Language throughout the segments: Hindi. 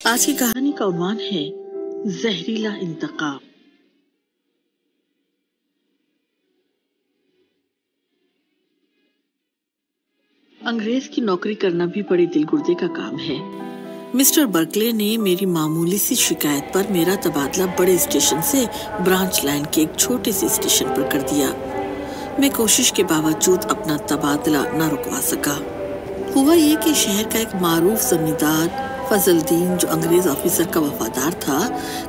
आज की कहानी का उन्वान है जहरीला इंतकाम। अंग्रेज की नौकरी करना भी बड़े दिलगुर्दे का काम है। मिस्टर बर्कले ने मेरी मामूली सी शिकायत पर मेरा तबादला बड़े स्टेशन से ब्रांच लाइन के एक छोटे से स्टेशन पर कर दिया। मैं कोशिश के बावजूद अपना तबादला न रुकवा सका। हुआ ये कि शहर का एक मारूफ जमींदार फजलुद्दीन, जो अंग्रेज ऑफिसर का वफादार था,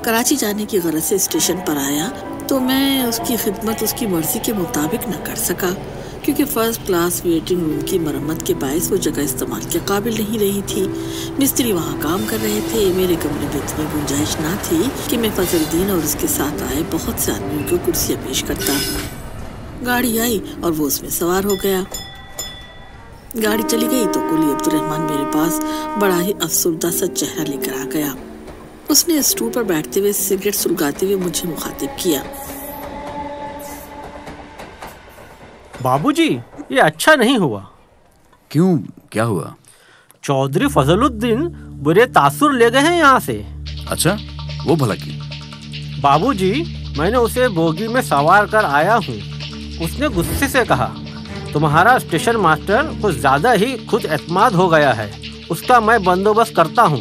कराची जाने की गरज से स्टेशन पर आया तो मैं उसकी खिदमत उसकी मर्जी के मुताबिक न कर सका, क्योंकि फर्स्ट क्लास वेटिंग रूम की मरम्मत के बायस वो जगह इस्तेमाल के काबिल नहीं रही थी। मिस्त्री वहाँ काम कर रहे थे। मेरे कमरे में इतनी गुंजाइश ना थी कि मैं फजलुद्दीन और उसके साथ आए बहुत से आदमियों को कुर्सियाँ पेश करता। गाड़ी आई और वो उसमें सवार हो गया। गाड़ी चली गई तो कुली अब्दुर्रहमान मेरे पास बड़ा ही अफसुर्दा सा चेहरा लेकर आ गया। उसने स्टूल पर बैठते हुए सिगरेट सुलगाते हुए मुझे मुखातिब किया। बाबूजी, ये अच्छा नहीं हुआ। क्यों, क्या हुआ? चौधरी फजलुद्दीन बुरे तासुर ले गए हैं यहाँ से। अच्छा, वो भला क्यों? बाबूजी, मैंने उसे बोगी में सवार कर आया हूँ। उसने गुस्से से कहा, तुम्हारा स्टेशन मास्टर कुछ ज्यादा ही खुद एतमाद हो गया है, उसका मैं बंदोबस्त करता हूँ।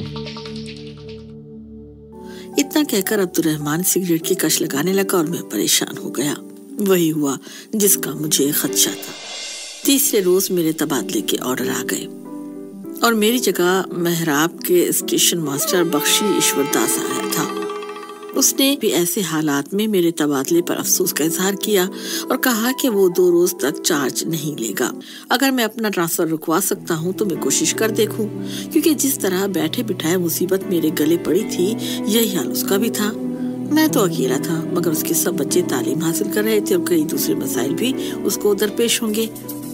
इतना कहकर अब्दुर्रहमान सिगरेट की कश लगाने लगा और मैं परेशान हो गया। वही हुआ जिसका मुझे खदशा था। तीसरे रोज मेरे तबादले के ऑर्डर आ गए और मेरी जगह मेहराब के स्टेशन मास्टर बख्शी ईश्वरदास आया था। उसने भी ऐसे हालात में मेरे तबादले पर अफसोस का इजहार किया और कहा कि वो 2 रोज तक चार्ज नहीं लेगा। अगर मैं अपना ट्रांसफर रुकवा सकता हूँ तो मैं कोशिश कर देखूं, क्योंकि जिस तरह बैठे बिठाए मुसीबत मेरे गले पड़ी थी, यही हाल उसका भी था। मैं तो अकेला था, मगर उसके सब बच्चे तालीम हासिल कर रहे थे और कई दूसरे मसाइल भी उसको दरपेश होंगे।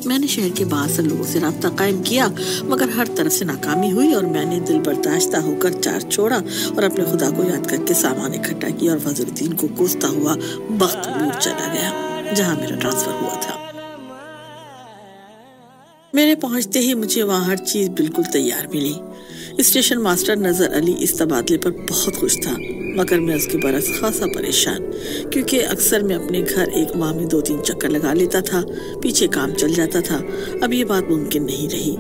मैंने शहर के बाहर से लोगों से राब्ता कायम किया, मगर हर तरफ से नाकामी हुई और मैंने दिल बर्दाश्ता होकर चार्ज छोड़ा और अपने खुदा को याद करके सामान इकट्ठा किया और फजलुद्दीन को कोसता हुआ बख्तबूर चला गया, जहाँ मेरा ट्रांसफर हुआ था। मेरे पहुंचते ही मुझे वहाँ हर चीज बिल्कुल तैयार मिली। स्टेशन मास्टर नजर अली इस तबादले पर बहुत खुश था, मगर मैं उसके बरस खासा परेशान, क्योंकि अक्सर मैं अपने घर एक माह में 2-3 चक्कर लगा लेता था। पीछे काम चल जाता था। अब ये बात मुमकिन नहीं रही।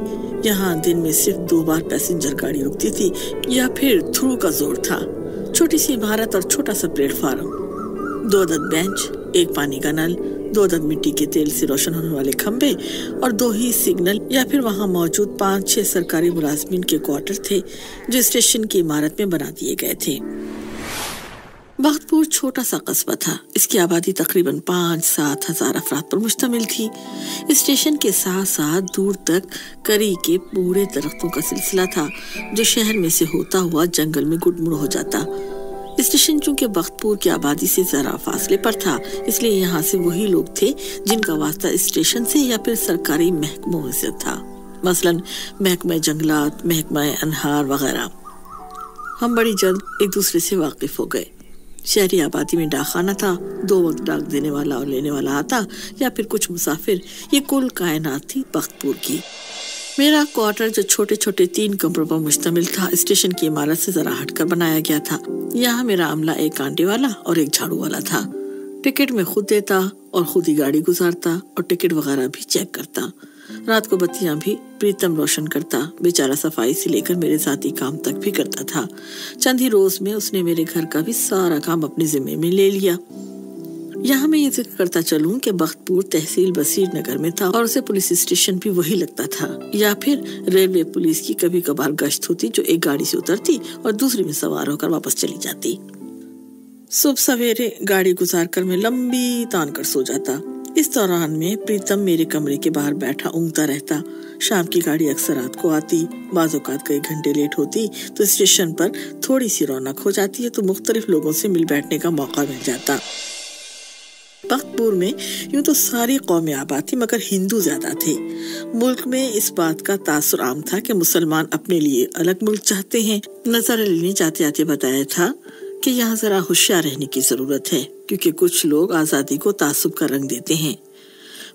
यहाँ दिन में सिर्फ 2 बार पैसेंजर गाड़ी रुकती थी या फिर थ्रू का जोर था। छोटी सी इमारत और छोटा सा प्लेटफार्म, 2 अदद बेंच, 1 पानी का नल, 2 अदद मिट्टी के तेल से रोशन होने वाले खंबे और 2 ही सिग्नल या फिर वहाँ मौजूद 5-6 सरकारी मुलाजमीन के क्वार्टर थे जो स्टेशन की इमारत में बना दिए गए थे। बख्तपुर छोटा सा कस्बा था। इसकी आबादी तकरीबन 5-7 हजार अफराद पर मुश्तमिल थी। स्टेशन के साथ साथ दूर तक करी के पूरे दरख्तों का सिलसिला था, जो शहर में से होता हुआ जंगल में गुडमुड़ हो जाता। स्टेशन चूंकि बख्तपुर की आबादी से जरा फासले पर था, इसलिए यहाँ से वही लोग थे जिनका वास्ता स्टेशन से या फिर सरकारी महकमों से था, मसलन महकमा जंगलात, महकमा अनहार वगैरह। हम बड़ी जल्द एक दूसरे से वाकिफ हो गए। शहरी आबादी में डाकखाना था, 2 वक्त डाक देने वाला और लेने वाला आता या फिर कुछ मुसाफिर। ये कुल कायनात थी बख्तपुर की। मेरा क्वार्टर जो छोटे छोटे 3 कमरों पर मुश्तमिल था, स्टेशन की इमारत से जरा हटकर बनाया गया था। यहाँ मेरा अमला एक कांटे वाला और एक झाड़ू वाला था। टिकट में खुद देता और खुद ही गाड़ी गुजारता और टिकट वगैरह भी चेक करता। रात को बत्तियां भी प्रीतम रोशन करता। बेचारा सफाई से लेकर मेरे साथी काम तक भी करता था। चंद ही रोज में उसने मेरे घर का भी सारा काम अपने जिम्मे में ले लिया। यहाँ मैं ये जिक्र करता चलूं कि बख्तपुर तहसील बसीर नगर में था और उसे पुलिस स्टेशन भी वही लगता था, या फिर रेलवे पुलिस की कभी कभार गश्त होती, जो एक गाड़ी से उतरती और दूसरी में सवार होकर वापस चली जाती। सुबह सवेरे गाड़ी गुजार कर मैं लंबी तान कर सो जाता। इस दौरान में प्रीतम मेरे कमरे के बाहर बैठा ऊँगता रहता। शाम की गाड़ी अक्सर रात को आती, बाज़ औक़ात कई घंटे लेट होती तो स्टेशन पर थोड़ी सी रौनक हो जाती है, तो मुख्तलिफ लोगों से मिल बैठने का मौका मिल जाता। बख्तपुर में यूं तो सारी कौमें आबाद थी, मगर हिंदू ज्यादा थे। मुल्क में इस बात का तासुर आम था कि मुसलमान अपने लिए अलग मुल्क चाहते हैं। नजर अली ने जाते आते बताया था कि यहाँ जरा होशियार रहने की जरूरत है, क्योंकि कुछ लोग आजादी को तासुब का रंग देते हैं।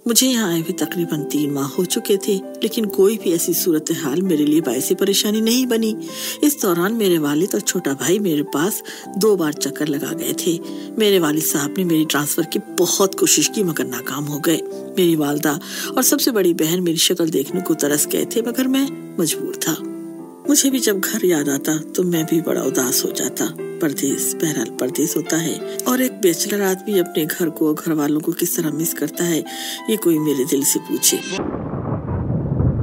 मुझे यहाँ आए हुए तकरीबन 3 माह हो चुके थे, लेकिन कोई भी ऐसी सूरत हाल मेरे लिए बायसे परेशानी नहीं बनी। इस दौरान मेरे वालिद और छोटा भाई मेरे पास 2 बार चक्कर लगा गए थे। मेरे वालिद साहब ने मेरी ट्रांसफर की बहुत कोशिश की मगर नाकाम हो गए। मेरी वालदा और सबसे बड़ी बहन मेरी शक्ल देखने को तरस गए थे, मगर मैं मजबूर था। मुझे भी जब घर याद आता तो मैं भी बड़ा उदास हो जाता। परदेस, बहरहाल परदेस होता है, और एक बैचलर आदमी अपने घर को, घर वालों को किस तरह मिस करता है, ये कोई मेरे दिल से पूछे।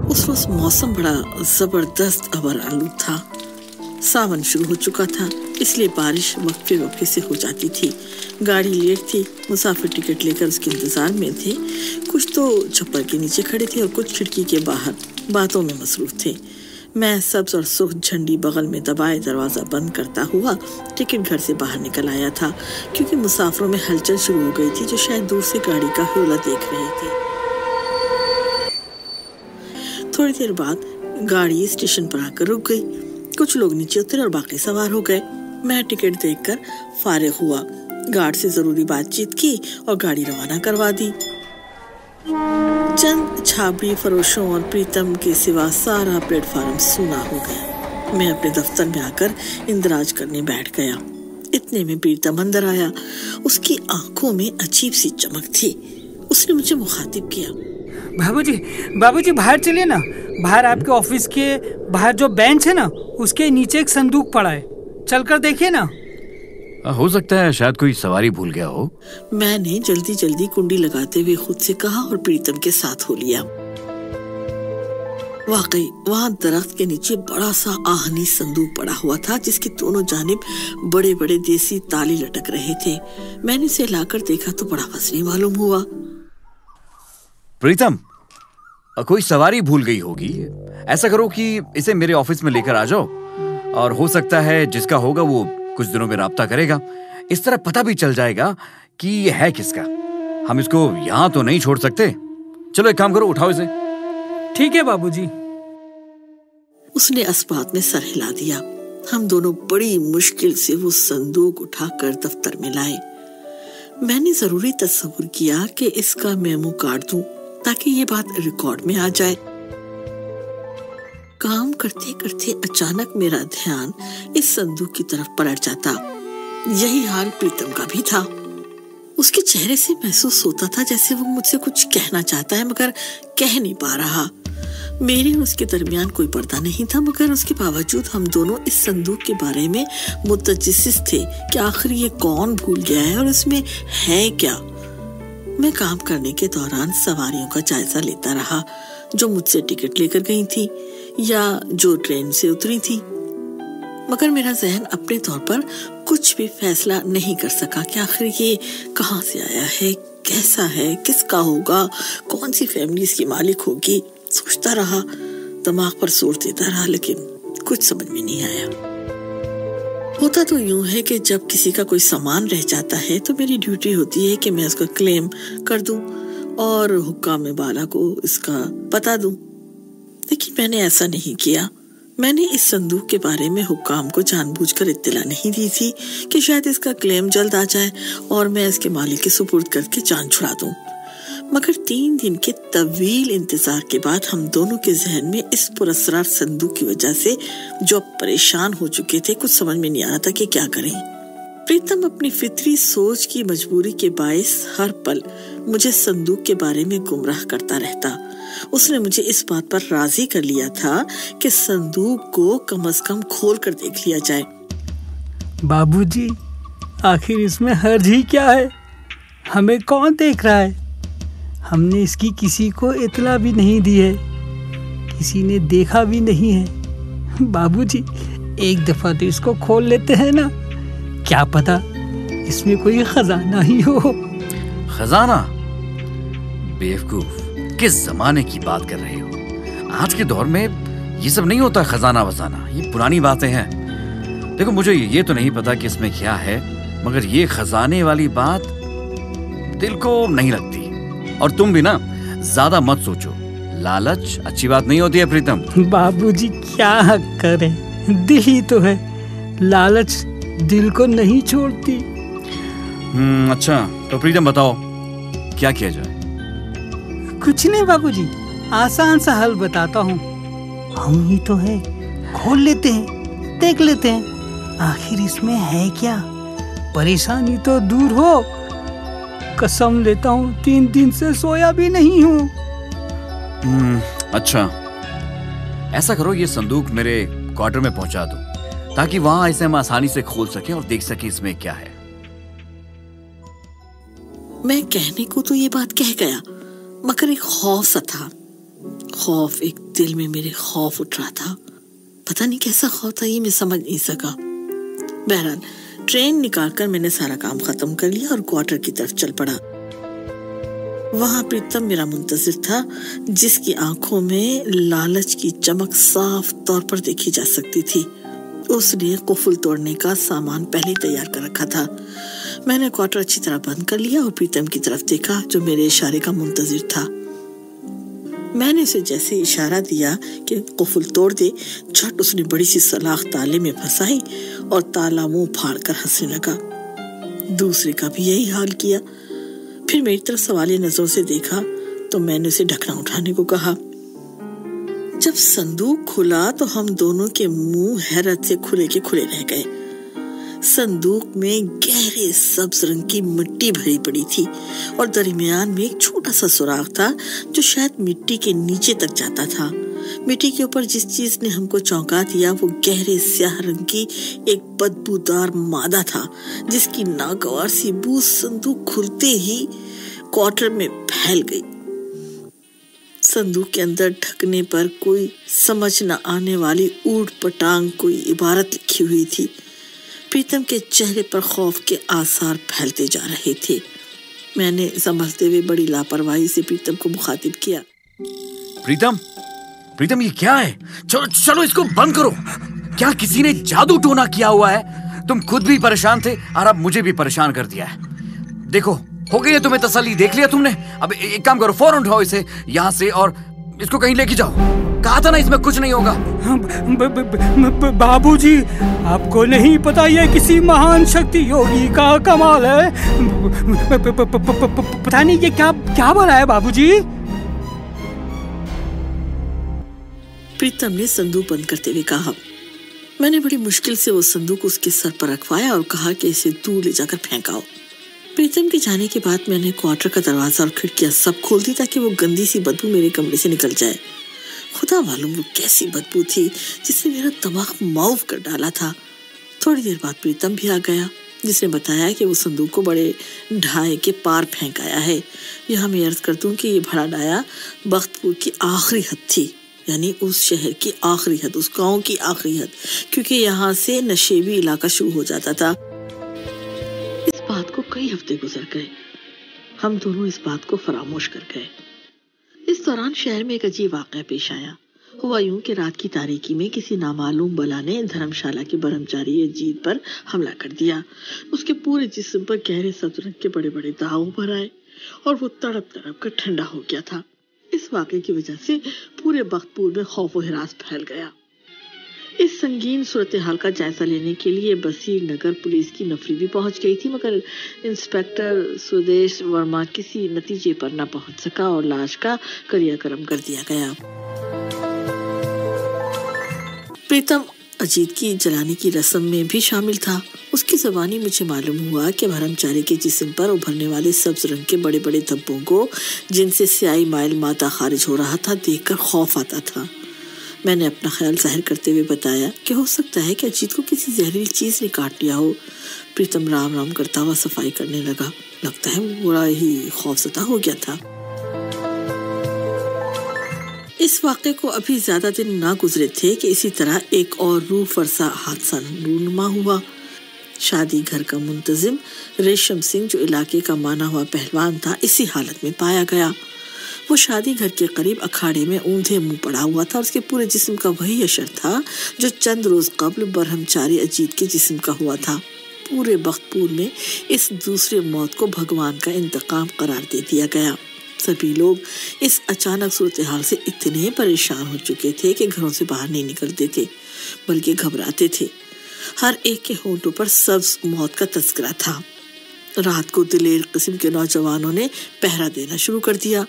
उस रोज मौसम बड़ा जबरदस्त अबर आलू था। सावन शुरू हो चुका था, इसलिए बारिश वक्फे वक्फे से हो जाती थी। गाड़ी लेट थी, मुसाफिर टिकट लेकर उसके इंतजार में थे। कुछ तो छप्पर के नीचे खड़े थे और कुछ खिड़की के बाहर बातों में मसरूफ थे। मैं सब्ज और सुख झंडी बगल में दबाए दरवाजा बंद करता हुआ टिकट घर से बाहर निकल आया था, क्योंकि मुसाफिरों में हलचल शुरू हो गई थी, जो शायद दूर से गाड़ी का हौला देख रहे थे। थोड़ी देर बाद गाड़ी स्टेशन पर आकर रुक गई। कुछ लोग नीचे उतरे और बाकी सवार हो गए। मैं टिकट देखकर फारिग हुआ, गार्ड से जरूरी बातचीत की और गाड़ी रवाना करवा दी। चंद छाबड़ी फरोशों और प्रीतम के सिवा सारा प्लेटफार्म सूना हो गया। मैं अपने दफ्तर में आकर इंदराज करने बैठ गया। इतने में प्रीतम अंदर आया। उसकी आंखों में अजीब सी चमक थी। उसने मुझे मुखातिब किया। बाबूजी बाहर चलिए ना। बाहर आपके ऑफिस के बाहर जो बेंच है ना, उसके नीचे एक संदूक पड़ा है, चलकर देखिए ना। हो सकता है शायद कोई सवारी भूल गया हो। मैंने जल्दी जल्दी कुंडी लगाते हुए खुद से कहा और प्रीतम के साथ हो लिया। वाकई वहाँ दरख्त के नीचे बड़ा सा आहनी संदूक पड़ा हुआ था, जिसके दोनों जानिब बड़े बड़े देसी ताले लटक रहे थे। मैंने इसे लाकर देखा तो बड़ा वजनी मालूम हुआ। प्रीतम, कोई सवारी भूल गई होगी। ऐसा करो कि इसे मेरे ऑफिस में लेकर आ जाओ, और हो सकता है जिसका होगा वो कुछ दिनों में राब्ता करेगा। इस तरह पता भी चल जाएगा कि ये है किसका। हम इसको यहाँ तो नहीं छोड़ सकते। चलो एक काम करो, उठाओ इसे। ठीक है बाबूजी। उसने अस्बात में सर हिला दिया। हम दोनों बड़ी मुश्किल से वो संदूक उठाकर दफ्तर में लाए। मैंने जरूरी तस्वुर किया कि इसका मेमो काट दूं ताकि ये बात रिकॉर्ड में आ जाए। काम करते करते अचानक मेरा ध्यान इस संदूक की तरफ पलट जाता। यही हाल प्रीतम का भी था। उसके चेहरे से महसूस होता था जैसे वो मुझसे कुछ कहना चाहता है, मगर कह नहीं पा रहा। मेरे और उसके दरमियान कोई पर्दा नहीं था, मगर उसके बावजूद हम दोनों इस संदूक के बारे में मुतजस्सिस थे कि आखिर ये कौन भूल गया है और इसमें है क्या। मैं काम करने के दौरान सवारियों का जायजा लेता रहा, जो मुझसे टिकट लेकर गई थी या जो ट्रेन से उतरी थी, मगर मेरा जहन अपने तौर पर कुछ भी फैसला नहीं कर सका कि आखिर ये कहाँ से आया है, कैसा है, किसका होगा, कौन सी फैमिली इसकी मालिक होगी। सोचता रहा, दिमाग पर जोर देता रहा, लेकिन कुछ समझ में नहीं आया। होता तो यूं है कि जब किसी का कोई सामान रह जाता है तो मेरी ड्यूटी होती है कि मैं उसका क्लेम कर दूं और हुक्काम बाला को इसका पता दूं। लेकिन मैंने ऐसा नहीं किया। मैंने इस संदूक के बारे में हुक्काम को जानबूझकर इत्तला नहीं दी थी कि शायद इसका क्लेम जल्द आ जाए और मैं इसके मालिक के सुपुर्द करके जान छुड़ा दूं। मगर 3 दिन के तवील इंतजार के बाद हम दोनों के जहन में इस पुरस्कार संदूक की वजह से जो परेशान हो चुके थे, कुछ समझ में नहीं आ रहा था कि क्या करें। प्रीतम अपनी फितरी सोच की मजबूरी के बायस हर पल मुझे संदूक के बारे में गुमराह करता रहता। उसने मुझे इस बात पर राजी कर लिया था कि संदूक को कम से कम खोल कर देख लिया जाए। बाबूजी, आखिर इसमें हर्ज ही क्या है? हमें कौन देख रहा है? हमने इसकी किसी को इतला भी नहीं दी है, किसी ने देखा भी नहीं है। बाबूजी, एक दफा तो इसको खोल लेते हैं ना, क्या पता इसमें कोई खजाना ही हो। खजाना? बेवकूफ, किस जमाने की बात कर रहे हो? आज के दौर में ये सब नहीं होता खजाना वजाना, ये पुरानी बातें हैं। देखो, मुझे ये तो नहीं पता कि इसमें क्या है, मगर ये खजाने वाली बात दिल को नहीं लगती। और तुम भी ना ज्यादा मत सोचो, लालच अच्छी बात नहीं होती है प्रीतम। बाबूजी क्या करें, दिल ही तो है, लालच दिल को नहीं छोड़ती। अच्छा, तो प्रीतम बताओ क्या किया जाए? कुछ नहीं बाबूजी, आसान सा हल बताता हूँ। हम ही तो है, खोल लेते हैं, देख लेते हैं आखिर इसमें है क्या। परेशानी तो दूर हो। कसम लेता हूँ 3 दिन से सोया भी नहीं हूँ। अच्छा, ऐसा करो, ये संदूक मेरे क्वार्टर में पहुंचा दो ताकि वहां इसे हम आसानी से खोल सके और देख सके इसमें क्या है। मैं कहने को तो ये बात कह गया, मगर एक खौफ सा था। खौफ, एक दिल में मेरे खौफ उठ रहा था। पता नहीं कैसा खौफ था, ये मैं समझ नहीं सका। बहरहाल ट्रेन निकालकर मैंने सारा काम खत्म कर लिया और क्वार्टर की तरफ चल पड़ा। वहां प्रीतम मेरा मुंतजिर था, जिसकी आंखों में लालच की चमक साफ तौर पर देखी जा सकती थी। उसने कुफुल तोड़ने का सामान पहले तैयार कर रखा था। मैंने क्वार्टर अच्छी तरह बंद कर लिया और प्रीतम की तरफ देखा, जो मेरे इशारे का मुंतजिर था। मैंने उसे जैसे इशारा दिया कि कुफुल तोड़ दे, झट उसने बड़ी सी सलाख ताले में फंसाई और ताला मुंह फाड़ कर हंसने लगा। दूसरे का भी यही हाल किया। फिर मेरी तरफ सवालिया नजरों से देखा तो मैंने उसे ढकना उठाने को कहा। जब संदूक खुला तो हम दोनों के मुंह हैरत से खुले के खुले रह गए। संदूक में गहरे सब्ज रंग की मिट्टी भरी पड़ी थी और दरमियान में एक छोटा सा सुराख था, जो शायद मिट्टी के नीचे तक जाता था। मिट्टी के ऊपर जिस चीज ने हमको चौंका दिया वो गहरे स्याह रंग की एक बदबूदार मादा था, जिसकी नागवार सी बू संदूक खुलते ही क्वार्टर में फैल गई। संदूक के अंदर ढकने पर कोई समझ न आने वाली ऊट पटांग कोई इबारत लिखी हुई थी। प्रीतम के चेहरे पर खौफ के आसार फैलते जा रहे थे। मैंने संभलते हुए बड़ी लापरवाही से प्रीतम को मुखातिब किया। प्रीतम, प्रीतम, ये क्या है? चलो चलो इसको बंद करो। क्या किसी ने जादू टोना किया हुआ है? तुम खुद भी परेशान थे और अब मुझे भी परेशान कर दिया है। देखो, हो गई है तुम्हें तसल्ली, देख लिया तुमने। अब एक काम करो, फौरन उठाओ इसे यहाँ से और इसको कहीं लेके जाओ। कहा था ना इसमें कुछ नहीं होगा। बाबूजी, आपको नहीं पता ये किसी महान शक्ति योगी का कमाल है। पता नहीं ये क्या बोला है बाबूजी। प्रीतम ने संदूक बंद करते हुए कहा। मैंने बड़ी मुश्किल से वो संदूक उसके सर पर रखवाया और कहा कि इसे दूर ले जाकर फेंकाओ। प्रीतम के जाने के बाद मैंने क्वार्टर का दरवाजा और खिड़कियां सब खोल दी ताकि वो गंदी सी बदबू मेरे कमरे से निकल जाए। खुदा मालूम वो कैसी बदबू थी जिसने मेरा दिमाग माऊफ कर डाला था। थोड़ी देर बाद प्रीतम भी आ गया, जिसने बताया कि वो संदूक को बड़े ढाए के पार फेंक आया है। यहाँ मैं अर्ज कर दूं कि ये भरा डाया बख्तपुर की आखिरी हद थी, यानी उस शहर की आखिरी हद, उस गांव की आखिरी हद, क्योंकि यहाँ से नशेबी इलाका शुरू हो जाता था। इस बात को कई हफ्ते गुजर गए। हम दोनों इस बात को फरामोश कर गए। इस दौरान शहर में एक अजीब वाक़या पेश आया। हुआ यूं कि रात की तारीकी में किसी नामालूम बला ने धर्मशाला के ब्रह्मचारी अजीत पर हमला कर दिया। उसके पूरे जिस्म पर गहरे सब्ज रंग के बड़े बड़े दाग उभर आए और वो तड़प तड़प कर ठंडा हो गया था। इस वाक़े की वजह से पूरे बख्तपुर में खौफ व हिरास फैल गया। इस संगीन सूरत हाल का जायजा लेने के लिए बसीर नगर पुलिस की नफरी भी पहुंच गई थी, मगर इंस्पेक्टर सुदेश वर्मा किसी नतीजे पर न पहुंच सका और लाश का क्रियाक्रम कर दिया गया। प्रीतम अजीत की जलाने की रस्म में भी शामिल था। उसकी ज़बानी मुझे मालूम हुआ कि ब्रह्मचारी के जिस्म पर उभरने वाले सब्ज रंग के बड़े बड़े धब्बों को, जिनसे स्याही माइल मादा खारिज हो रहा था, देखकर खौफ आता था। मैंने अपना ख्याल जाहिर करते हुए बताया कि हो सकता है कि अजीत को किसी जहरीली चीज ने काट लिया हो। प्रीतम राम राम करता हुआ सफाई करने लगा। लगता है वो बड़ा ही खौफजदा हो गया था। इस वाक़े को अभी ज्यादा दिन ना गुजरे थे कि इसी तरह एक और रूह फरसा हादसा रूनुमा हुआ। शादी घर का मुंतजिम रेशम सिंह, जो इलाके का माना हुआ पहलवान था, इसी हालत में पाया गया। वो शादी घर के करीब अखाड़े में ऊंधे मुंह पड़ा हुआ था और उसके पूरे जिस्म का वही असर था जो चंद रोज कबल ब्रह्मचारी अजीत के जिस्म का हुआ था। पूरे बख्तपुर में इस दूसरे मौत को भगवान का इंतकाम करार दे दिया गया। सभी लोग इस अचानक सूरत हाल से इतने परेशान हो चुके थे कि घरों से बाहर नहीं निकलते थे, बल्कि घबराते थे। हर एक के होंठों पर सब्ज मौत का तस्करा था। रात को दिलेर किस्म के नौजवानों ने पहरा देना शुरू कर दिया,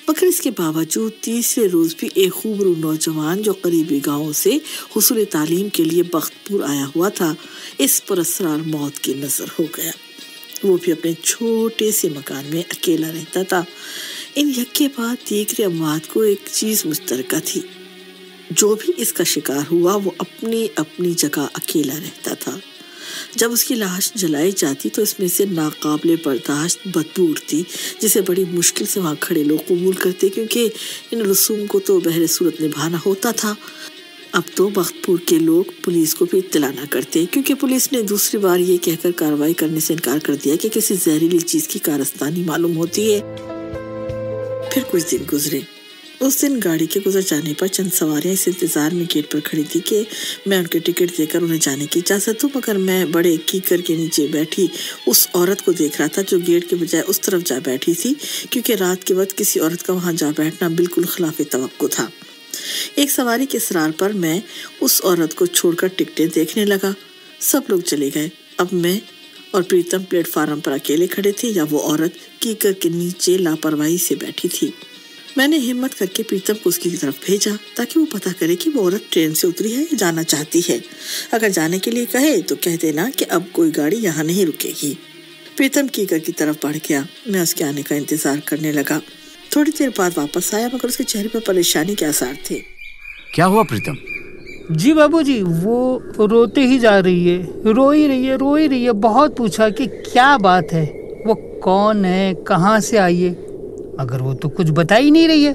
मगर इसके बावजूद तीसरे रोज भी एक खूबरू नौजवान जो करीबी गांव से हुसूल तालीम के लिए बख्तपुर आया हुआ था, इस पर असरार मौत की नजर हो गया। वो भी अपने छोटे से मकान में अकेला रहता था। इन यके बाद दीगरे अमवात को एक चीज मुश्तरका थी, जो भी इसका शिकार हुआ वो अपनी अपनी जगह अकेला रहता था। जब उसकी लाश जलाई जाती तो इसमें से नाकाबिले बर्दाश्त बदबू उठती, जिसे बड़ी मुश्किल से वहाँ खड़े लोग कबूल करते, क्योंकि इन रसूम को तो बहरे सूरत निभाना होता था। अब तो बख्तपुर के लोग पुलिस को भी इत्तला न करते, क्योंकि पुलिस ने दूसरी बार ये कहकर कार्रवाई करने से इनकार कर दिया कि किसी जहरीली चीज की कारस्तानी मालूम होती है। फिर कुछ दिन गुजरे। उस दिन गाड़ी के गुजर जाने पर चंद सवारियां इस इंतजार में गेट पर खड़ी थी कि मैं उनके टिकट देकर उन्हें जाने की इजाजत दूं, मगर मैं बड़े कीकर के नीचे बैठी उस औरत को देख रहा था जो गेट के बजाय उस तरफ जा बैठी थी, क्योंकि रात के वक्त किसी औरत का वहां जा बैठना बिल्कुल खिलाफे तवक्को था। एक सवारी के इसरार पर मैं उस औरत को छोड़कर टिकटें देखने लगा। सब लोग चले गए। अब मैं और प्रीतम प्लेटफार्म पर अकेले खड़े थे, या वो औरत कीकर के नीचे लापरवाही से बैठी थी। मैंने हिम्मत करके प्रीतम को उसकी तरफ भेजा ताकि वो पता करे कि वो औरत ट्रेन से उतरी है या जाना चाहती है। अगर जाने के लिए कहे तो कह देना कि अब कोई गाड़ी यहाँ नहीं रुकेगी। प्रीतम कीकर की तरफ बढ़ गया। मैं उसके आने का इंतजार करने लगा। थोड़ी देर बाद वापस आया, मगर उसके चेहरे पर परेशानी के आसार थे। क्या हुआ प्रीतम? जी बाबूजी, वो रोते ही जा रही है, रो ही रही है। बहुत पूछा कि क्या बात है, वो कौन है, कहाँ से आई है, मगर वो तो कुछ बता ही नहीं रही है।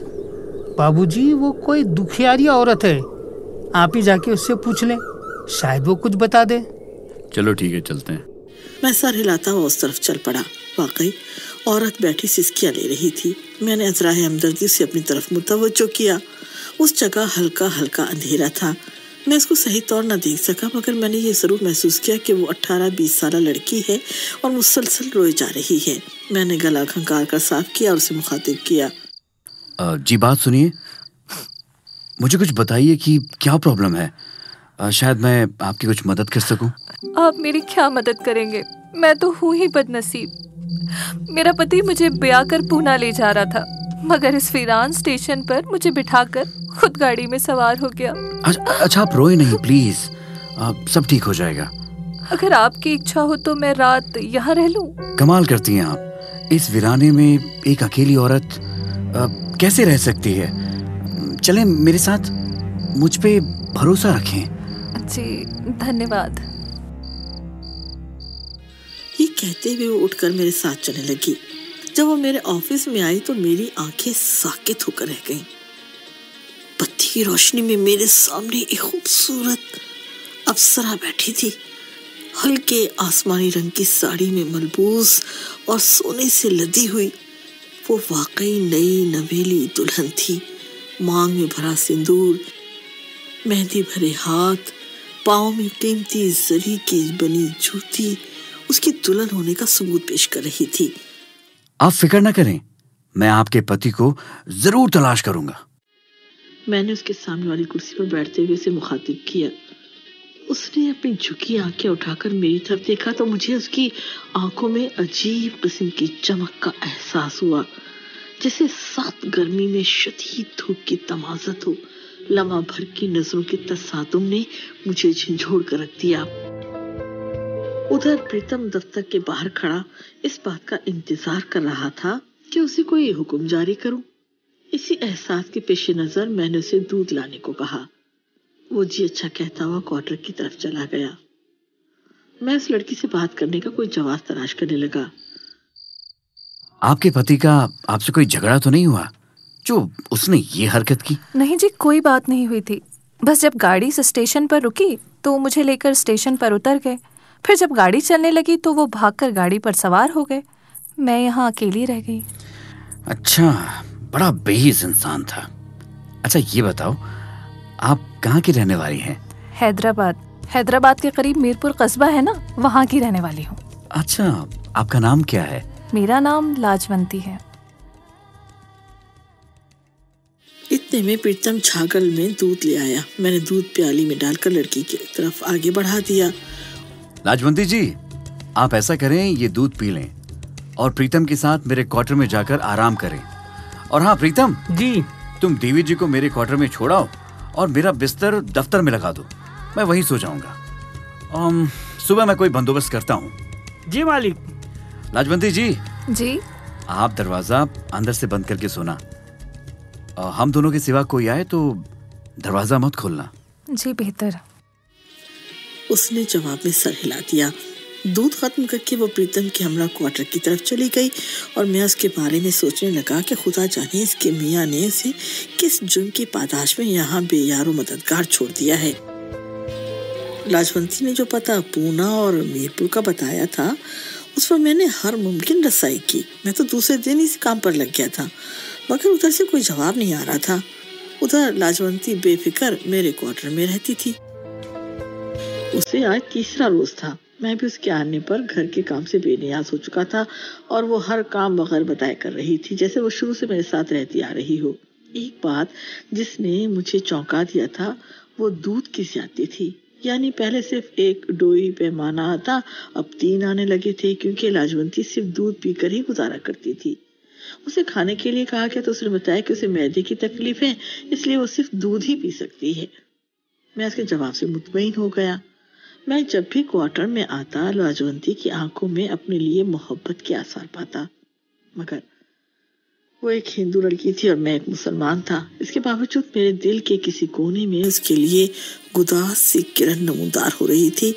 बाबूजी, वो कोई दुखियारी औरत है, आप ही जाके उससे पूछ लें, शायद वो कुछ बता दे। चलो ठीक है, चलते हैं। मैं सर हिलाता हुआ उस तरफ चल पड़ा। वाकई औरत बैठी सिसकियां ले रही थी। मैंने अजराह हमदर्दी से अपनी तरफ मुतवज्जो किया। उस जगह हल्का हल्का अंधेरा था। मैं इसको सही तौर न देख सका, मगर मैंने ये जरूर महसूस किया कि वो 18-20 साल लड़की है और मुसलसल रोए जा रही है। मैंने गला खंकार कर साफ किया और उसे मुखातिब किया। जी बात सुनिए, मुझे कुछ बताइए कि क्या प्रॉब्लम है। शायद मैं आपकी कुछ मदद कर सकूं। आप मेरी क्या मदद करेंगे? मैं तो हूँ ही बदनसीब। मेरा पति मुझे ब्याह कर पूना ले जा रहा था, मगर इस वीरान स्टेशन पर मुझे बिठाकर खुद गाड़ी में सवार हो गया। अच्छा आप रोए नहीं प्लीज, सब ठीक हो जाएगा। अगर आपकी इच्छा हो तो मैं रात यहाँ रह लूं। कमाल करती हैं आप, इस वीराने में एक अकेली औरत कैसे रह सकती है? चलें मेरे साथ, मुझ पे भरोसा रखें। जी धन्यवाद। ये कहते हुए वो उठकर मेरे साथ चलने लगी। जब वो मेरे ऑफिस में आई तो मेरी आंखें साकित होकर रह गईं। बत्ती की रोशनी में मेरे सामने एक खूबसूरत अप्सरा बैठी थी। हल्के आसमानी रंग की साड़ी में मलबूस और सोने से लदी हुई। वो वाकई नई नवेली दुल्हन थी। मांग में भरा सिंदूर, मेहंदी भरे हाथ, पाँव में कीमती जरी की बनी जूती उसकी दुल्हन होने का सबूत पेश कर रही थी। आप फिक्र न करें, मैं आपके पति को जरूर तलाश करूंगा। मैंने उसके सामने वाली कुर्सी पर बैठते हुए उसे मुखातिब किया। उसने अपनी झुकी आंखें उठाकर मेरी तरफ देखा तो मुझे उसकी आंखों में अजीब किस्म की चमक का एहसास हुआ, जैसे सख्त गर्मी में शदीद धूप की तमाज़त हो। लम्हा भर की नजरों के तसादुम ने मुझे झंझोड़ कर रख दिया। उधर प्रीतम दफ्तर के बाहर खड़ा इस बात का इंतजार कर रहा था कि उसे कोई हुक्म जारी करूं। इसी एहसास के पेश नजर मैंने उसे दूध लाने को कहा। वो जी अच्छा कहता हुआ क्वार्टर की तरफ चला गया। मैं उस लड़की से बात करने का कोई जवाब तलाश करने लगा। आपके पति का आपसे कोई झगड़ा तो नहीं हुआ जो उसने ये हरकत की? नहीं जी, कोई बात नहीं हुई थी। बस जब गाड़ी स्टेशन पर रुकी तो मुझे लेकर स्टेशन पर उतर गए। फिर जब गाड़ी चलने लगी तो वो भागकर गाड़ी पर सवार हो गए। मैं यहाँ अकेली रह गई। अच्छा, बड़ा बेहिस इंसान था। अच्छा ये बताओ, आप कहाँ की रहने वाली हैं? हैदराबाद के करीब मीरपुर कस्बा है ना, वहाँ की रहने वाली हूँ। अच्छा, आपका नाम क्या है? मेरा नाम लाजवंती है। इतने में प्रीतम छागल में दूध ले आया। मैंने दूध प्याली में डालकर लड़की की तरफ आगे बढ़ा दिया। लाजवंती जी, आप ऐसा करें, ये दूध पी लें, और प्रीतम के साथ मेरे क्वार्टर में जाकर आराम करें। और हाँ प्रीतम जी। तुम देवी जी को मेरे क्वार्टर में छोड़ाओ और मेरा बिस्तर दफ्तर में लगा दो, मैं वहीं सो जाऊंगा। सुबह मैं कोई बंदोबस्त करता हूँ। जी मालिक। लाजवंती जी। जी। आप दरवाजा अंदर से बंद करके सोना। हम दोनों के सिवा कोई आए तो दरवाजा मत खोलना। जी बेहतर। उसने जवाब में सर हिला दिया। दूध खत्म करके वो प्रीतम के हमरा क्वार्टर की तरफ चली गई और मैं उसके बारे में सोचने लगा कि खुदा जाने इसके मियाँ ने इसे किस जुर्म की पादाश में यहाँ बेयारो मददगार छोड़ दिया है। लाजवंती ने जो पता पूना और मीरपुर का बताया था उस पर मैंने हर मुमकिन रसाई की। मैं तो दूसरे दिन इस काम पर लग गया था, मगर उधर से कोई जवाब नहीं आ रहा था। उधर लाजवंती बेफिक्र मेरे क्वार्टर में रहती थी। उसे आज तीसरा रोज था। मैं भी उसके आने पर घर के काम से बेनियाज हो चुका था और वो हर काम बगैर बताए कर रही थी, जैसे वो शुरू से मेरे साथ रहती आ रही हो। एक बात जिसने मुझे चौंका दिया था वो दूध की ज्यादती थी। यानी पहले सिर्फ एक डोई पैमाना आता, अब 3 आने लगे थे, क्योंकि लाजवंती सिर्फ दूध पीकर ही गुजारा करती थी। उसे खाने के लिए कहा गया तो उसने बताया कि उसे मैदे की तकलीफ है, इसलिए वो सिर्फ दूध ही पी सकती है। मैं उसके जवाब से मुतमईन हो गया। मैं जब भी क्वार्टर में आता लाजवंती की आंखों में अपने लिए मोहब्बत के आसार पाता, मगर वो एक हिंदू लड़की थी और मैं एक मुसलमान था। इसके बावजूद मेरे दिल के किसी कोने में उसके लिए गुदास सी किरण नमूदार हो रही थी,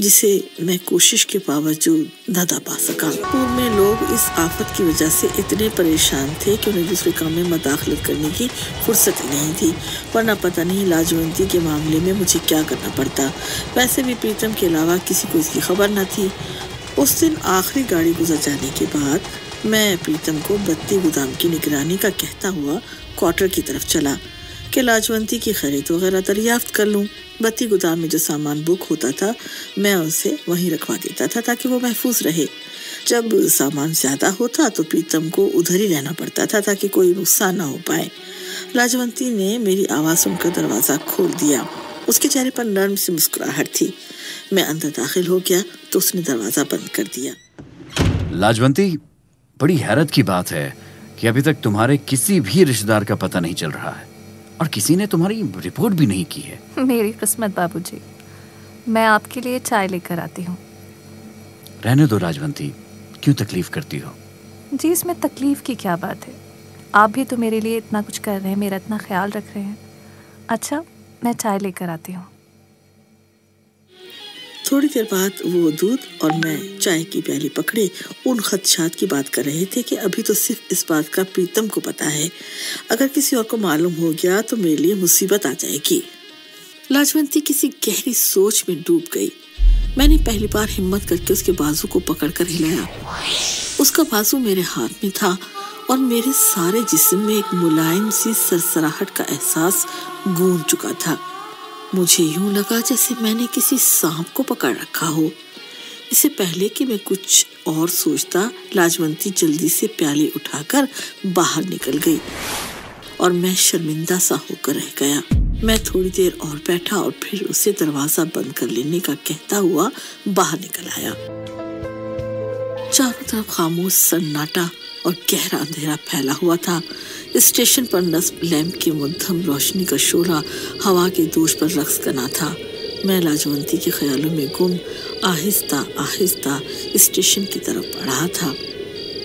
जिसे मैं कोशिश के बावजूद न दबा सका। पूर्व में लोग इस आफत की वजह से इतने परेशान थे कि उन्हें दूसरे काम में मदाखलत करने की फुर्सत ही नहीं थी, वरना पता नहीं लाजवंती के मामले में मुझे क्या करना पड़ता। वैसे भी प्रीतम के अलावा किसी को इसकी खबर न थी। उस दिन आखिरी गाड़ी गुजर जाने के बाद मैं प्रीतम को बत्ती गोदाम की निगरानी का कहता हुआ क्वार्टर की तरफ चला कि लाजवंती की खरीद वगैरह दरियाफ्त कर लूं। बत्ती गोदाम में जो सामान बुक होता था मैं उसे वहीं रखवा देता था ताकि वो महफूज रहे। जब सामान ज्यादा होता तो प्रीतम को उधर ही रहना पड़ता था ताकि कोई नुकसान ना हो पाए। लाजवंती ने मेरी आवाज सुनकर दरवाजा खोल दिया। उसके चेहरे पर नर्म सी मुस्कुराहट थी। मैं अंदर दाखिल हो गया तो उसने दरवाजा बंद कर दिया। लाजवंती, बड़ी हैरत की बात है कि अभी तक तुम्हारे किसी भी रिश्तेदार का पता नहीं चल रहा है और किसी ने तुम्हारी रिपोर्ट भी नहीं की है। मेरी किस्मत बाबूजी। मैं आपके लिए चाय लेकर आती हूँ। रहने दो राजवंती, क्यों तकलीफ करती हो? जी, इसमें तकलीफ की क्या बात है? आप भी तो मेरे लिए इतना कुछ कर रहे हैं, मेरा इतना ख्याल रख रहे हैं। अच्छा, मैं चाय लेकर आती हूँ। थोड़ी देर बाद वो दूध और मैं चाय की प्याली पकड़े उन खदशात की बात कर रहे थे कि अभी तो सिर्फ इस बात का प्रीतम को पता है, अगर किसी और को मालूम हो गया तो मेरे लिए मुसीबत आ जाएगी। लाजवंती किसी गहरी सोच में डूब गई। मैंने पहली बार हिम्मत करके उसके बाजू को पकड़कर हिलाया। उसका बाजू मेरे हाथ में था और मेरे सारे जिस्म में एक मुलायम सी सरसराहट का एहसास गूंज चुका था। मुझे यूं लगा जैसे मैंने किसी सांप को पकड़ रखा हो। इससे पहले कि मैं कुछ और सोचता, लाजवंती जल्दी से प्याली उठाकर बाहर निकल गई और मैं शर्मिंदा सा होकर रह गया। मैं थोड़ी देर और बैठा और फिर उसे दरवाजा बंद कर लेने का कहता हुआ बाहर निकल आया। चारों तरफ खामोश सन्नाटा और गहरा अंधेरा फैला हुआ था। स्टेशन पर नस्ब लैंप की मध्यम रोशनी का शोला हवा के दोष पर रक्स करना था। मैं लाजवंती के ख्यालों में गुम आहिस्ता आहिस्ता स्टेशन की तरफ बढ़ रहा था।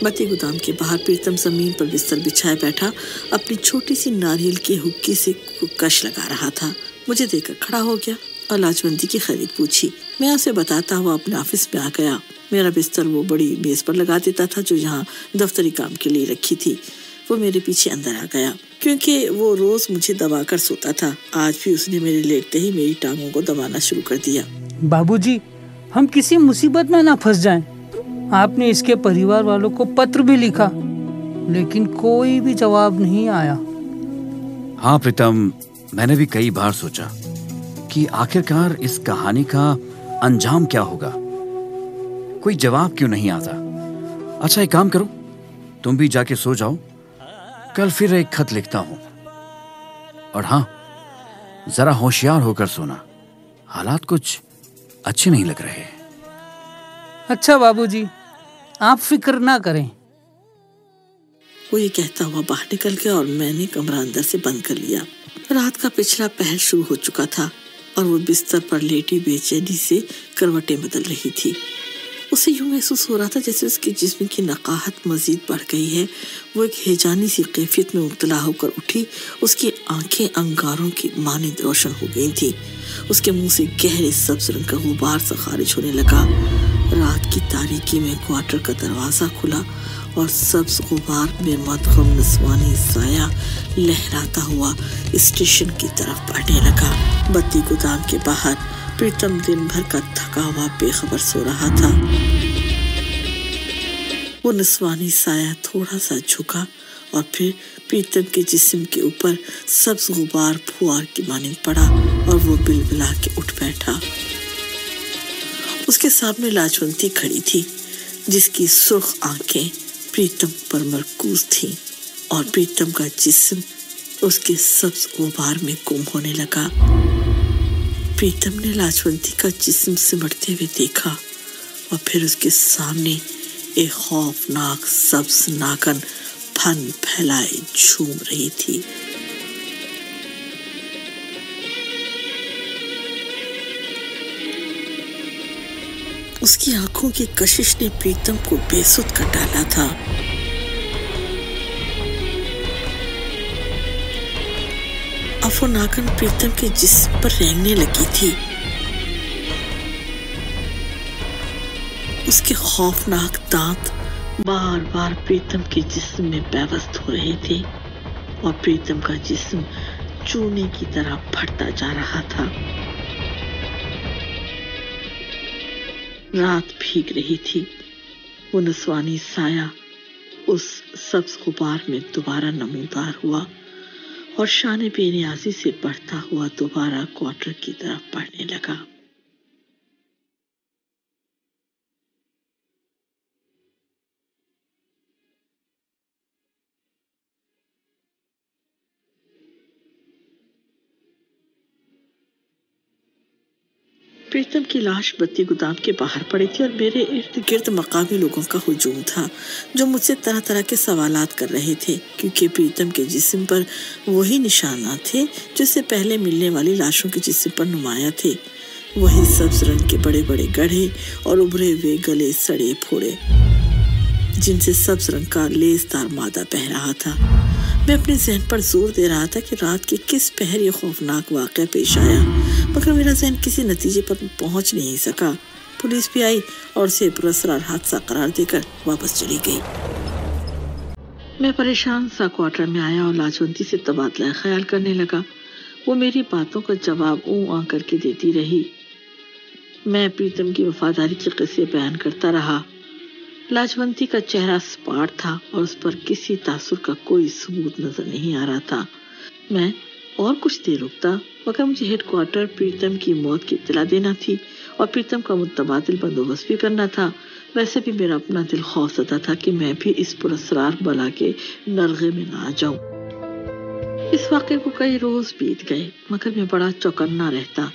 बत्ती गोदाम के बाहर प्रीतम जमीन पर बिस्तर बिछाए बैठा अपनी छोटी सी नारियल की हुक्की से कश लगा रहा था। मुझे देखकर खड़ा हो गया और लाजवंती की खरीद पूछी। मैं उसे बताता हुआ अपने ऑफिस में आ गया। मेरा बिस्तर वो बड़ी मेज पर लगा देता था जो यहाँ दफ्तरी काम के लिए रखी थी। वो मेरे पीछे अंदर आ गया क्योंकि वो रोज मुझे दबाकर सोता था। आज भी उसने मेरे लेटते ही मेरी टांगों को दबाना शुरू कर दिया। बाबूजी, हम किसी मुसीबत में ना फंस जाएं। आपने इसके परिवार वालों को पत्र भी लिखा, लेकिन कोई भी जवाब नहीं आया। हाँ प्रीतम, मैंने भी कई बार सोचा कि आखिरकार इस कहानी का अंजाम क्या होगा। कोई जवाब क्यों नहीं आता। अच्छा, एक काम करो, तुम भी जाके सो जाओ, कल फिर एक खत लिखता हूं। और हाँ, जरा होशियार होकर सोना, हालात कुछ अच्छे नहीं लग रहे। अच्छा बाबूजी, आप फिक्र ना करें। वो ये कहता हुआ बाहर निकल गया और मैंने कमरा अंदर से बंद कर लिया। रात का पिछला पहर शुरू हो चुका था और वो बिस्तर पर लेटी बेचैनी से करवटें बदल रही थी। उसे यूं महसूस हो रहा था जैसे उसके जिस्म की नकाहत मजीद बढ़ गई है। वो एक हैजानी सी कैफियत में मुब्तला होकर उठी। उसकी आंखें अंगारों की मानिंद रोशन हो गई थी। उसके मुंह से गहरे सब्ज रंग का गुबार सा खारिज होने लगा। रात की तारीकी में क्वार्टर का दरवाजा खुला और सब्ज गुबार में मदगम नस्वानी साया लहराता हुआ स्टेशन की तरफ बढ़ने लगा। बत्ती गोदाम के बाहर प्रीतम दिन भर का थका हुआ बेखबर सो रहा था। वो नस्वानी साया थोड़ा सा झुका और फिर प्रीतम के जिस्म के ऊपर सब्ज गुबार फुआर की मानिंद पड़ा और वो बिलबिला के उठ बैठा। उसके सामने लाजवंती खड़ी थी, जिसकी सुर्ख आंखें प्रीतम पर मरकूज थीं और प्रीतम का जिस्म उसके सब्ज गुबार में गुम होने लगा। प्रीतम ने लाजवंती का जिस्म सिमटते हुए देखा और फिर उसके सामने एक खौफनाक सब्ज नागन फन फैलाए झूम रही थी। उसकी आंखों की कशिश ने प्रीतम को बेसुध कर डाला था। अब वो नागन प्रीतम के जिस्म पर रेंगने लगी थी। उसके खौफनाक दांत बार बार प्रीतम के जिस्म में पेवस्त हो रहे थे और प्रीतम का जिस्म चूने की तरह फटता जा रहा था। रात भीग रही थी। वो नस्वानी साया उस सब्ज गुबार में दोबारा नमूदार हुआ और शान बेनियाजी से बढ़ता हुआ दोबारा क्वार्टर की तरफ बढ़ने लगा। प्रीतम की लाश बत्ती गोदाम के बाहर पड़ी थी और मेरे इर्द गिर्द मकामी लोगों का हुजूम था, जो मुझसे तरह तरह के सवालात कर रहे थे, क्योंकि प्रीतम के जिस्म पर वही निशानात थे जो इससे पहले मिलने वाली लाशों के जिस्म पर नुमाया थे। वही सब्ज रंग के बड़े बड़े गड्ढे और उभरे हुए गले सड़े फोड़े, जिनसे सब्ज रंग का लेसदार मादा बह रहा था। मैं अपने जहन पर जोर दे रहा था कि रात के किस पहर ये खौफनाक वाक़या पेश आया, मगर मेरा जहन किसी नतीजे पर पहुंच नहीं सका। पुलिस भी आई और उसे पुरस्कार हादसा करार देकर वापस चली गई। मैं परेशान सा क्वार्टर में आया और लाजवंती से तबादला ख्याल करने लगा। वो मेरी बातों का जवाब ऊँ करके देती रही। मैं प्रीतम की वफादारी के किस्से बयान करता रहा। लाजवंती का चेहरा सपाट था और उस पर किसी तासुर का कोई सबूत नजर नहीं आ रहा था। मैं और कुछ देर रुकता, मगर मुझे हेडक्वार्टर प्रीतम की मौत की इत्तला देना थी और प्रीतम का मुतबादिल बंदोबस्त भी करना था। वैसे भी मेरा अपना दिल खौफज़दा था कि मैं भी इस पुरस्कार बला के नरगे में ना आ जाऊं। इस वाक़े को कई रोज बीत गए, मगर मैं बड़ा चौकन्ना रहता।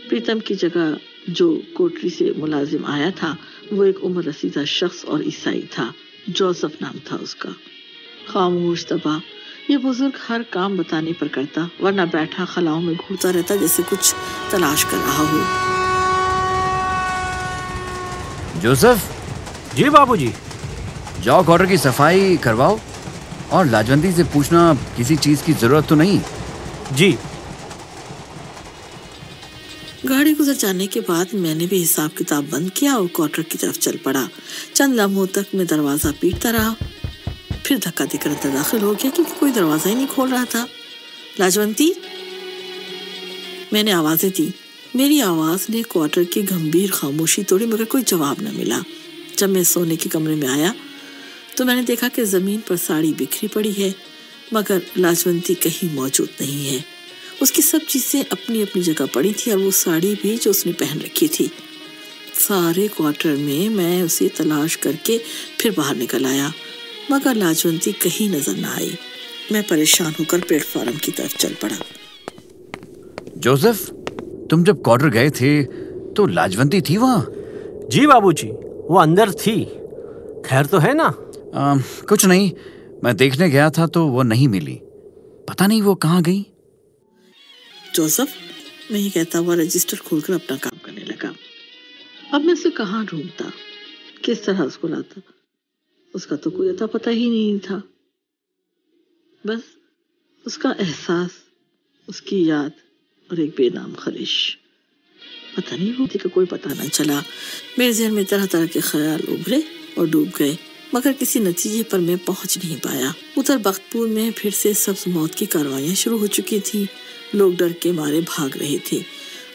प्रीतम की जगह जो कोठरी से मुलाजिम आया था वो एक उम्र रसीदा शख्स और ईसाई था। जोसेफ नाम था उसका। खामोश तबाह ये बुजुर्ग हर काम बताने पर करता, वरना बैठा खलाओं में घूरता रहता जैसे कुछ तलाश कर रहा हो। जोसेफ। जी बाबूजी। जाओ क्वार्टर की सफाई करवाओ और लाजवंती से पूछना किसी चीज की जरूरत तो नहीं। जी। गाड़ी गुजर जाने के बाद मैंने भी हिसाब किताब बंद किया और क्वार्टर की तरफ चल पड़ा। चंद लम्हों तक मैं दरवाजा पीटता रहा, फिर धक्का देकर अंदर दाखिल हो गया क्योंकि कोई दरवाजा ही नहीं खोल रहा था। लाजवंती, मैंने आवाजें दी। मेरी आवाज ने क्वार्टर की गंभीर खामोशी तोड़ी, मगर कोई जवाब न मिला। जब मैं सोने के कमरे में आया तो मैंने देखा कि जमीन पर साड़ी बिखरी पड़ी है, मगर लाजवंती कहीं मौजूद नहीं है। उसकी सब चीजें अपनी अपनी जगह पड़ी थी और वो साड़ी भी जो उसने पहन रखी थी। सारे क्वार्टर में मैं उसे तलाश करके फिर बाहर निकल आया, मगर लाजवंती कहीं नजर न आई। मैं परेशान होकर प्लेटफॉर्म की तरफ चल पड़ा। जोसेफ, तुम जब क्वार्टर गए थे तो लाजवंती थी वहां? जी बाबूजी, वो अंदर थी। खैर तो है ना? कुछ नहीं, मैं देखने गया था तो वो नहीं मिली। पता नहीं वो कहाँ गई। जोसेफ, मैं ही कहता हुआ रजिस्टर खोलकर अपना काम करने लगा। अब मैं उसे कहाँ ढूंढता, किस तरह उसको लाता, उसका तो कोई अता पता ही नहीं था। बस उसका एहसास, उसकी याद और एक बेनाम ख्वाहिश। पता नहीं होती का कोई पता न चला। मेरे ज़हन में तरह तरह के ख्याल उभरे और डूब गए, मगर किसी नतीजे पर मैं पहुंच नहीं पाया। उधर बख्तपुर में फिर से सब्ज मौत की कार्रवाइयां शुरू हो चुकी थी। लोग डर के मारे भाग रहे थे।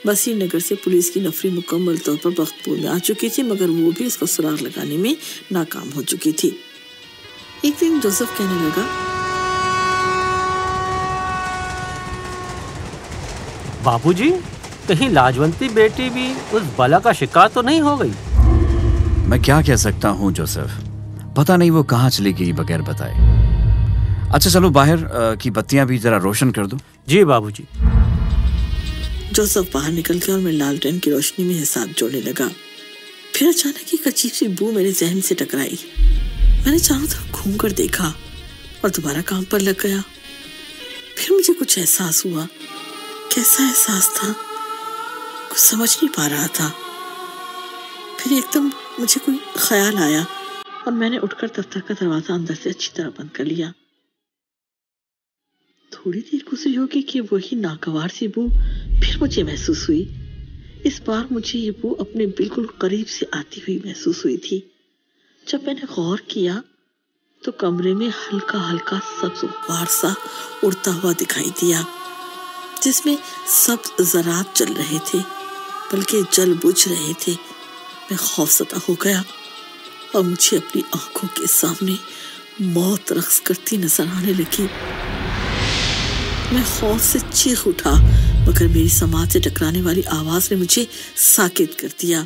बसीर नगर से पुलिस की नफरी मुकम्मल तौर पर बख्तपुर में आ चुकी थी, मगर वो भी उसका सुराग लगाने में नाकाम हो चुकी थी। एक दिन जोसेफ कहने लगा, बाबूजी, कहीं लाजवंती बेटी भी उस बला का शिकार तो नहीं हो गई? मैं क्या कह सकता हूँ जोसेफ, पता नहीं वो कहाँ चली गई बगैर बताए। अच्छा चलो बाहर की बत्तियां भी जरा रोशन कर दो। जी बाबूजी। जोसेफ बाहर निकल गया और मैं लालटेन की रोशनी में हिसाब जोड़ने लगा। फिर अचानक एक अजीब सी बू मेरे जहन से टकराई। मैंने चारों तरफ घूम कर देखा और दोबारा काम पर लग गया। फिर मुझे कुछ एहसास हुआ। कैसा एहसास था, कुछ समझ नहीं पा रहा था। फिर एकदम मुझे कोई ख्याल आया और मैंने उठकर दफ्तर का दरवाजा अंदर से अच्छी तरह बंद कर लिया। थोड़ी देर गुजरी होगी कि वही नागवार सी बू फिर मुझे महसूस हुई। इस बार मुझे ये बू अपने बिल्कुल करीब से आती हुई महसूस हुई थी। जब मैंने गौर किया तो कमरे में हल्का हल्का सब्ज गुब्बार सा उड़ता हुआ दिखाई दिया, जिसमें सब्ज ज़रात चल रहे थे, बल्कि जल बुझ रहे थे। मैं खौफज़दा हो गया और मुझे अपनी आंखों के सामने मौत रक्स करती नजर आने लगी। मैं खौफ से चीख उठा, मगर मेरी समाज से टकराने वाली आवाज ने मुझे साकित कर दिया।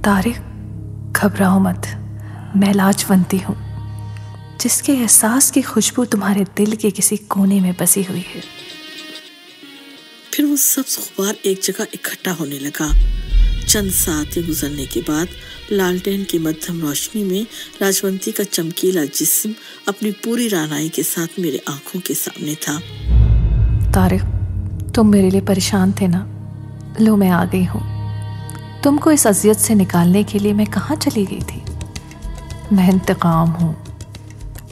तारिक, घबराओ मत, मैं लाजवंती हूँ, जिसके एहसास की खुशबू तुम्हारे दिल के किसी कोने में बसी हुई है। फिर वो सब्ज गुब्बार एक जगह इकट्ठा होने लगा। चंद साथें गुजरने के बाद लालटेन की मध्यम रोशनी में लाजवंती का चमकीला जिस्म अपनी पूरी रानाई के साथ मेरे आंखों के सामने था। तारिक, तुम मेरे लिए परेशान थे ना? लो मैं आ गई हूँ। तुमको इस अजियत से निकालने के लिए मैं कहाँ चली गई थी? मैं इंतकाम हूँ,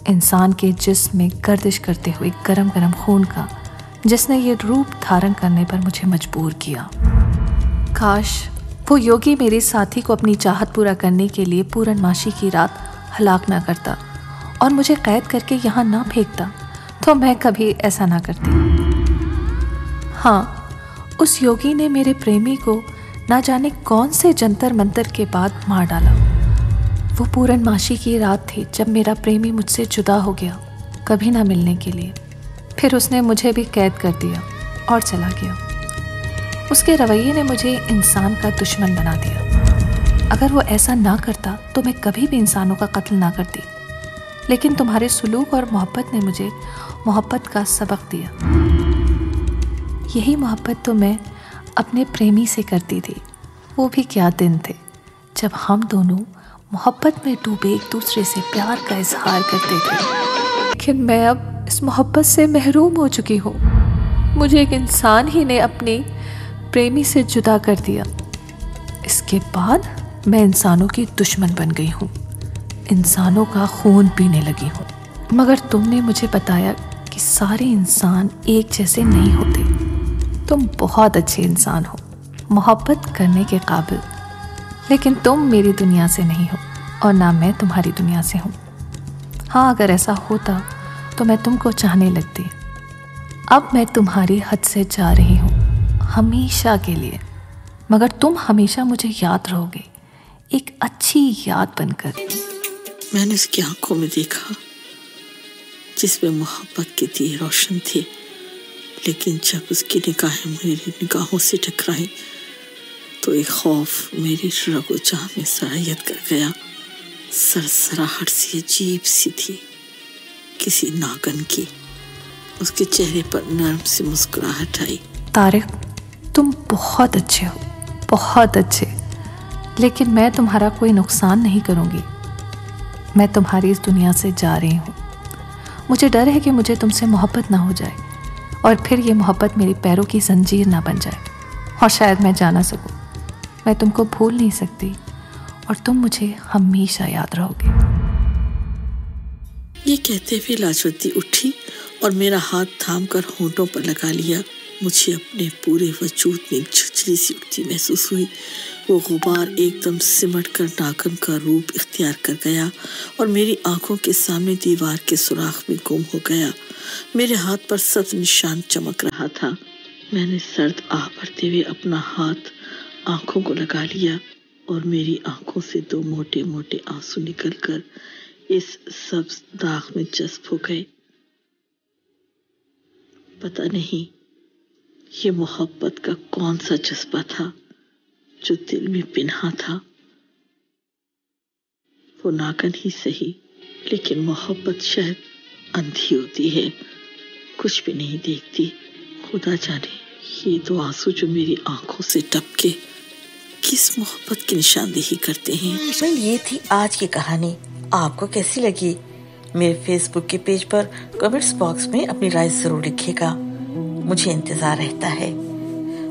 इंसान के जिस्म में गर्दिश करते हुए गरम गरम खून का, जिसने ये रूप धारण करने पर मुझे मजबूर किया। काश वो योगी मेरे साथी को अपनी चाहत पूरा करने के लिए पूरनमाशी की रात हलाक ना करता और मुझे कैद करके यहाँ ना फेंकता, तो मैं कभी ऐसा ना करती। हाँ, उस योगी ने मेरे प्रेमी को ना जाने कौन से जंतर मंतर के बाद मार डाला। वो पूरनमाशी की रात थी जब मेरा प्रेमी मुझसे जुदा हो गया, कभी ना मिलने के लिए। फिर उसने मुझे भी कैद कर दिया और चला गया। उसके रवैये ने मुझे इंसान का दुश्मन बना दिया। अगर वो ऐसा ना करता तो मैं कभी भी इंसानों का कत्ल ना करती, लेकिन तुम्हारे सुलूक और मोहब्बत ने मुझे मोहब्बत का सबक दिया। यही मोहब्बत तो मैं अपने प्रेमी से करती थी। वो भी क्या दिन थे जब हम दोनों मोहब्बत में डूबे एक दूसरे से प्यार का इजहार करते थे। लेकिन मैं अब इस मोहब्बत से महरूम हो चुकी हूँ। मुझे एक इंसान ही ने अपने प्रेमी से जुदा कर दिया। इसके बाद मैं इंसानों की दुश्मन बन गई हूँ, इंसानों का खून पीने लगी हूँ। मगर तुमने मुझे बताया कि सारे इंसान एक जैसे नहीं होते। तुम बहुत अच्छे इंसान हो, मोहब्बत करने के काबिल, लेकिन तुम मेरी दुनिया से नहीं हो और ना मैं तुम्हारी दुनिया से हूँ। हाँ, अगर ऐसा होता तो मैं तुमको चाहने लगती। अब मैं तुम्हारी हद से जा रही हूँ, हमेशा के लिए, मगर तुम हमेशा मुझे याद रहोगे, एक अच्छी याद बनकर। मैंने उसकी आंखों में देखा जिसमें मोहब्बत की दिए रोशन थे, लेकिन जब उसकी निगाहें मेरी निगाहों से टकराई तो एक खौफ मेरी रगो जान में सरायत कर गया। सरसराहट सी अजीब सी थी, किसी नागन की। उसके चेहरे पर नर्म सी मुस्कुराहट आई। तारिक, तुम बहुत अच्छे हो, बहुत अच्छे, लेकिन मैं तुम्हारा कोई नुकसान नहीं करूँगी। मैं तुम्हारी इस दुनिया से जा रही हूँ। मुझे डर है कि मुझे तुमसे मोहब्बत ना हो जाए और फिर ये मोहब्बत मेरी पैरों की जंजीर ना बन जाए और शायद मैं जा ना सकूँ। मैं तुमको भूल नहीं सकती और तुम मुझे हमेशा याद रहोगे। ये कहते हुए लाजवंती उठी और मेरा हाथ थाम कर होंठों पर लगा लिया। मुझे अपने पूरे वजूद में एक झुंझली सी उठती महसूस हुई। वो गुबार एकदम सिमट कर नाखून का रूप इख्तियार कर गया और मेरी आंखों के सामने दीवार के सुराख में गुम हो गया। मेरे हाथ पर सख्त निशान चमक रहा था। मैंने सर्द आह भरते हुए अपना हाथ आंखों को लगा लिया और मेरी आंखों से 2 मोटे मोटे आंसू निकलकर इस सब्ज दाग में जज्ब हो गए। पता नहीं ये मोहब्बत का कौन सा जज्बा था जो दिल में पिन्हा था। वो नाकन ही सही, लेकिन मोहब्बत शायद अंधी होती है, कुछ भी नहीं देखती। खुदा जाने ये 2 आंसू जो मेरी आंखों से टपके किस मोहब्बत की निशानदेही करते हैं। ये थी आज की कहानी। आपको कैसी लगी? मेरे फेसबुक के पेज पर कमेंट्स बॉक्स में अपनी राय जरूर लिखिएगा। मुझे इंतजार रहता है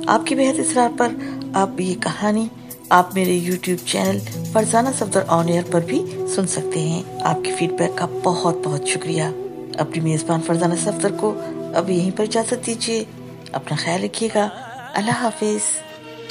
आपकी बेहद इसरार पर। आप ये कहानी आप मेरे YouTube channel Farzana Safdar on air पर भी सुन सकते हैं। आपके फीडबैक का बहुत बहुत शुक्रिया। अपनी मेजबान फरजाना सफदर को अब यहीं पर इजाजत दीजिए। अपना ख्याल रखिएगा। अल्लाह हाफिज।